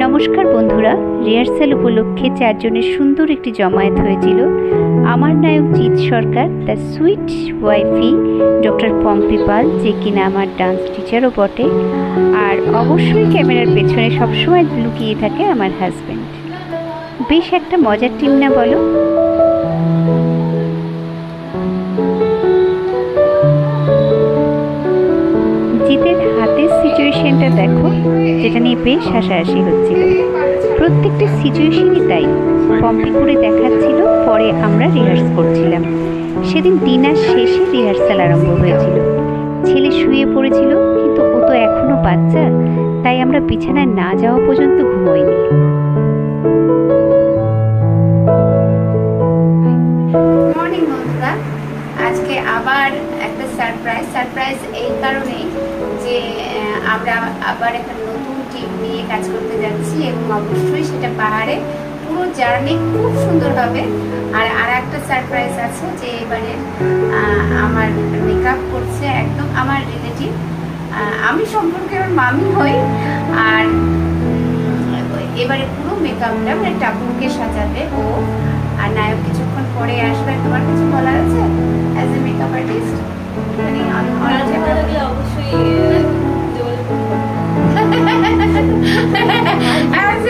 নমস্কার বন্ধুরা, রিহার্সাল উপলক্ষে চারজনের সুন্দর একটি জমায়েত হয়েছিল। আমার নায়ক জিৎ সরকার, তার সুইট ওয়াইফি ডক্টর পম্পি পাল, যে কিনা আমার ডান্স টিচারও বটে, আর অবশ্যই ক্যামেরার পেছনে সবসময় লুকিয়ে থাকে আমার হাজব্যান্ড। বেশ একটা মজার টিম না বলো? জিতের হাতের সিচুয়েশনটা দেখো, যেটা নিয়ে বেশ হাসাহাসি হচ্ছিল। প্রত্যেকটা সিচুয়েশনই তাই পম্পি করে দেখাচ্ছিল, পরে আমরা রিহার্স করছিলাম। সেদিন ডিনার শেষে রিহার্সাল আরম্ভ হয়েছিল। ছেলে শুয়ে পড়েছিল, কিন্তু ও তো এখনো বাচ্চা, তাই আমরা বিছানায় না যাওয়া পর্যন্ত ঘুমোইনি। মর্নিং বন্ধুরা, আজকে আবার একটা সারপ্রাইজ এই কারণেই যে আমরা আবার একটা নতুন টিম নিয়ে কাজ করতে যাচ্ছি, এবং অবশ্যই সেটা পাহাড়ে। পুরো জার্নি খুব সুন্দর হবে। আর একটা সারপ্রাইজ আছে যে এবারে আমার মেকআপ করছে একদম আমার রিলেটিভ। আমি সম্পর্কে ওর মামি হই। আর এবারে পুরো মেকআপটা মানে টাপুকে সাজাবে ও। আর নায়ক কিছুক্ষণ পরে আসবে। তোমার কিছু বলার আছে as a makeup artist?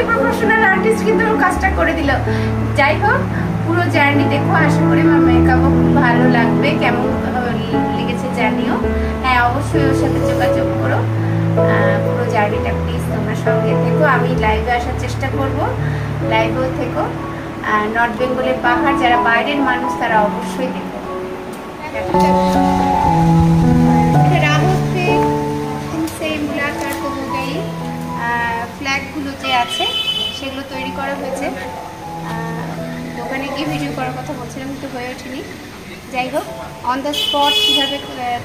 Professional artist কিন্তু কাজটা করে দিল। যাই হোক, পুরো জার্নি দেখো, আশা করি আমার মেকআপও খুব ভালো লাগবে। কেমন লেগেছে জানিও। হ্যাঁ, অবশ্যই ওর সাথে যোগাযোগ করো। পুরো জার্নিটা প্লিজ তোমরা সঙ্গে থেকো। আমি লাইভে আসার চেষ্টা করব, লাইভেও থেকো। নর্থ বেঙ্গলের পাহাড়, যারা বাইরের মানুষ তারা অবশ্যই দেখো। ফ্ল্যাগগুলো যে আছে সেগুলো তৈরি করা হয়েছে। দোকানে গিয়ে ভিডিও করার কথা বলছিলাম, কিন্তু হয়ে ওঠেনি। যাই হোক, অন দ্য স্পট কীভাবে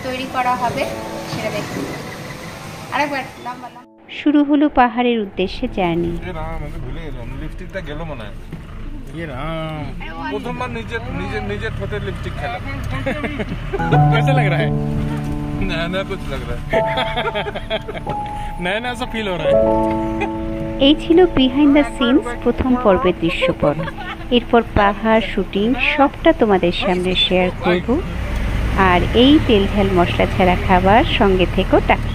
তৈরি করা হবে সেটা দেখুন। আরেকবার লম্বা শুরু হলো পাহাড়ের উদ্দেশ্যে জার্নি। প্রথমবার নিজের ঠোঁটে লিপস্টিক খেলাম। कैसा लग रहा है? नया कुछ लग रहा है। नया सा फील हो रहा है। এই ছিল বিহাইন্ড দ্য সিনস প্রথম পর্বের দৃশ্যপট। এরপর পাহাড় শুটিং সবটা তোমাদের সামনে শেয়ার করব। আর এই তেল ঝাল মশলা ছাড়া খাবার সঙ্গে থেকো। টাটা।